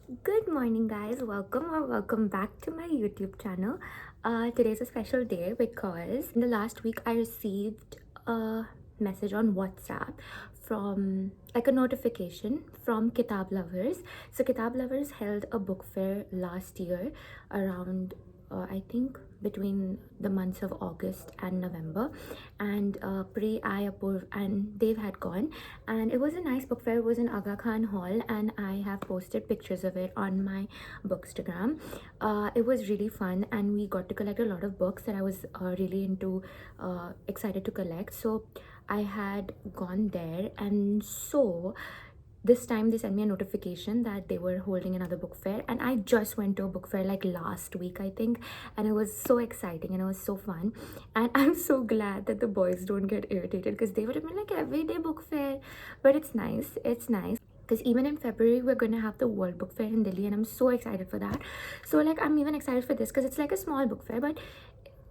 Good morning, guys. Welcome back to my YouTube channel. Today's a special day because in the last week I received a message on WhatsApp from like a notification from Kitab Lovers. So Kitab Lovers held a book fair last year around I think between the months of August and November, and Pri, I, Apurv, and Dave had gone, and it was a nice book fair. It was in Aga Khan Hall, and I have posted pictures of it on my Bookstagram. It was really fun, and we got to collect a lot of books that I was really excited to collect. So I had gone there, and so this time they sent me a notification that they were holding another book fair, and I just went to a book fair like last week, I think, and it was so exciting and it was so fun. And I'm so glad that the boys don't get irritated, because they would have been like everyday book fair. But it's nice because even in February we're gonna have the World Book Fair in Delhi, and I'm so excited for that. So like I'm even excited for this because it's like a small book fair, but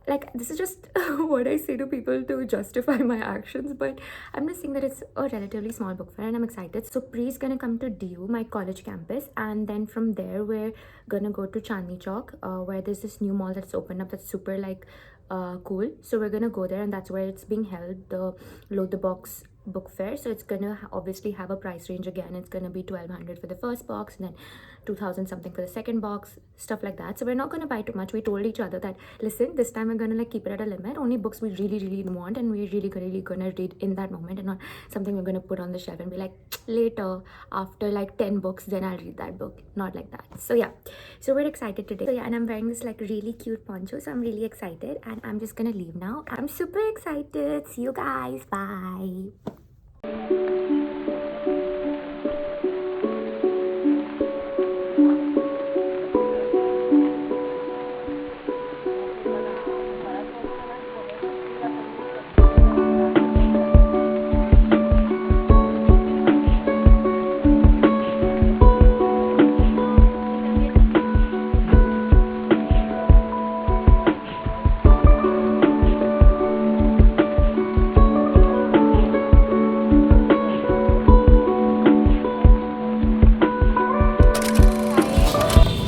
like this is just what I say to people to justify my actions, but I'm just saying that it's a relatively small book fair and I'm excited. So Pri's gonna come to DU, my college campus, and then from there we're gonna go to Chandni Chowk, where there's this new mall that's opened up that's super like cool. So we're gonna go there, and that's where it's being held, the Load the Box book fair. So it's gonna obviously have a price range. Again, it's gonna be 1200 for the first box, and then 2000 something for the second box, stuff like that. So we're not gonna buy too much. We told each other that, listen, this time we're gonna like keep it at a limit, only books we really want and we're really gonna read in that moment, and not something we're gonna put on the shelf and be like, later, after like 10 books, then I'll read that book. Not like that. So yeah, so we're excited today. So yeah, and I'm wearing this like really cute poncho, so I'm really excited, and I'm just gonna leave now. I'm super excited. See you guys. Bye.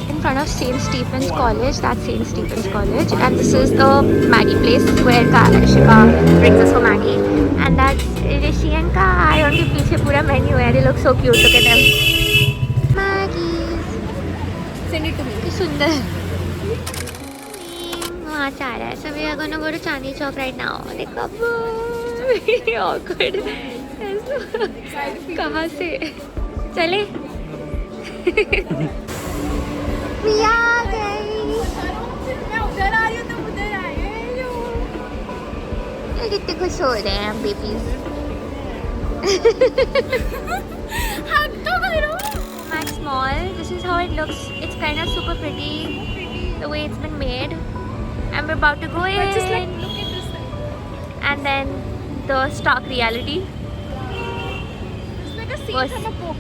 In front of St. Stephen's College, that's St. Stephen's College, and this is the Maggie place where Shika brings us for Maggie, and that's Rishi and Kai. उनके पीछे पूरा menu है. They look so cute. Look at them. Maggie. Send it to me. सुंदर. वहाँ जा रहा है. So we are gonna go to Chandni Chowk right now. देखो. Very awkward. कहाँ से? चले? We आ गए. मैं उधर आ रही हूँ तो उधर आए हो. ये कितने खुश हो रहे हैं बेबीज. हग तो करो. Max Mall. This is how it looks. It's kind of super pretty. The way it's been made. And we're about to go in. Just like look at this. And then the stark reality. It's like a scene from a book.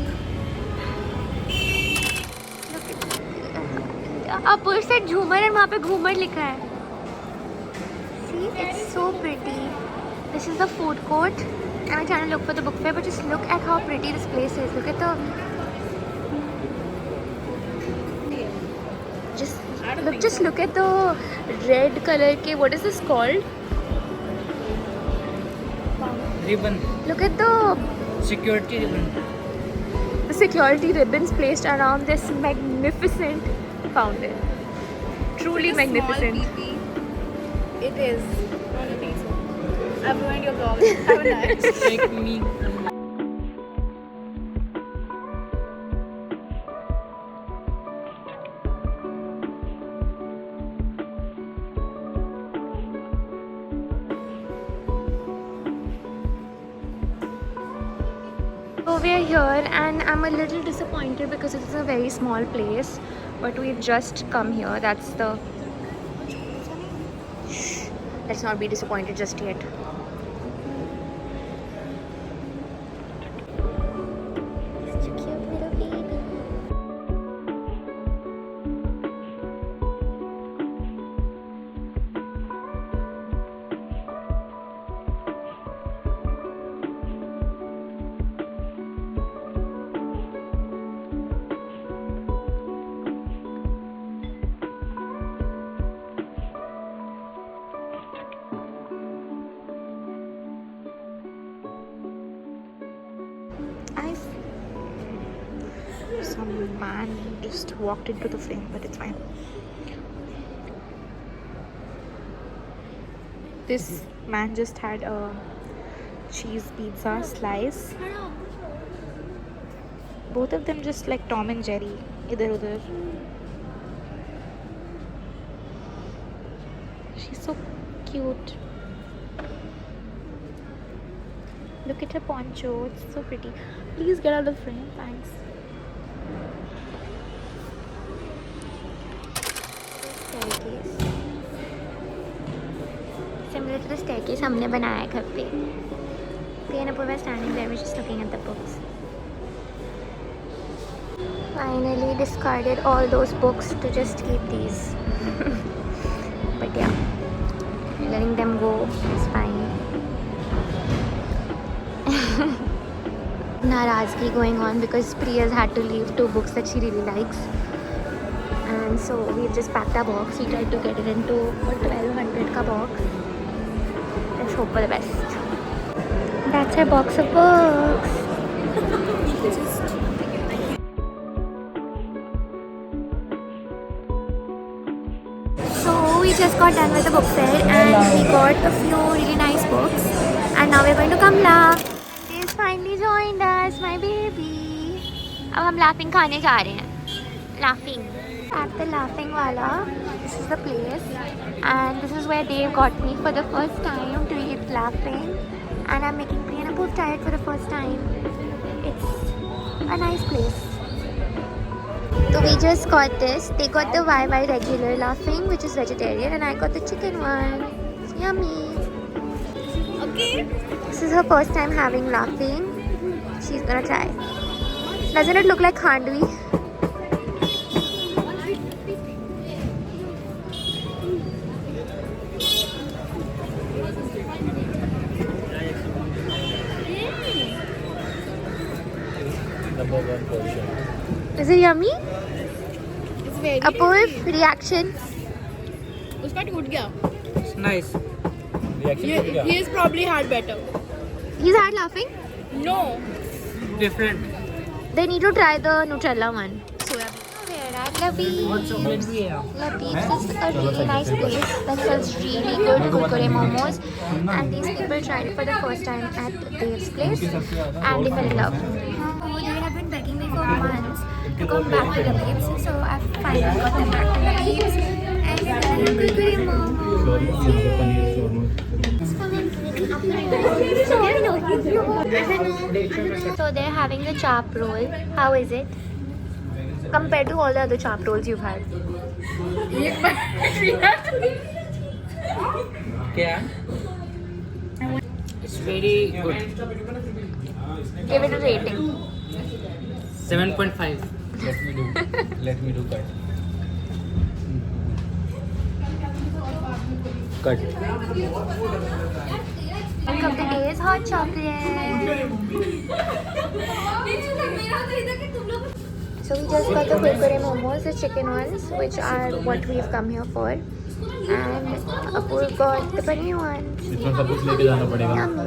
अपुर से झूमर, और वहाँ पे घूमर लिखा है. See, it's so pretty. This is the food court. I'm trying to look for the book fair, but just look at how pretty this place is. Look at the. Just look at the red color. Ke, what is this called? Ribbon. Look at the Security ribbon. security ribbons placed around this magnificent fountain. Truly magnificent. It is. I don't think so. I've ruined your vlog. Haven't I? Like me. So we are here, and I'm a little disappointed because it's a very small place, but we've just come here. That's the. Shh. Let's not be disappointed just yet. Such a cute little baby. some man just walked into the frame, but it's fine. This man just had a cheese pizza slice. Both of them just like Tom and Jerry, idhar udhar. She's so cute. Look at her poncho, it's so pretty. Please get out of the frame, thanks. Staircase. Similar to the staircase हमने बनाया है घर पे. Priya and Apurva standing there, we're just looking at the books. Finally discarded all those books to just keep these. But yeah, letting them go is fine. Narazgi going on because Priya's had to leave 2 books that she really likes. And so we've just packed our box. We tried to get it into a 1200 ka box. Let's hope for the best. That's our box of books. So we just got done with the book fair and we got a few really nice books. And now we're going to Kamla. He's finally joined us, my baby. अब हम laughing खाने जा रहे हैं. Laughing. At the Laughing Wala, this is the place, and this is where Dave got me for the first time to eat laughing, and I'm making Priya and Apu tired for the first time. It's a nice place. So we just got this. They got the YY regular laughing, which is vegetarian, and I got the chicken one. It's yummy. Okay. This is her first time having laughing. She's gonna try. Doesn't it look like khandvi? Number 1 portion. Is it yummy? It's very. Apurv, reaction? उसका टूट गया. It's nice. Reaction to He has probably had better. He's had laughing? No. different. They need to try the Nutella one. Soya bean. We're at Labibs. Labibs is a really nice place that sells really good kurkure momos, and these people tried it for the first time at Dave's place and they fell in love. They have been begging me for months to come back to Labibs, so I finally got them back to Labibs and they're having kurkure momos. So they're having the chap roll. How is it? Compared to all the other chap rolls you've had. Yeah. It's very good. Give it a rating. 7.5. Let me do cut. Drink of the day is hot chocolate. So we just got the kurkure momos, the chicken ones, which are what we've come here for. And Apurv got the paneer ones. इसमें सब कुछ लेके जाना पड़ेगा. Yummy.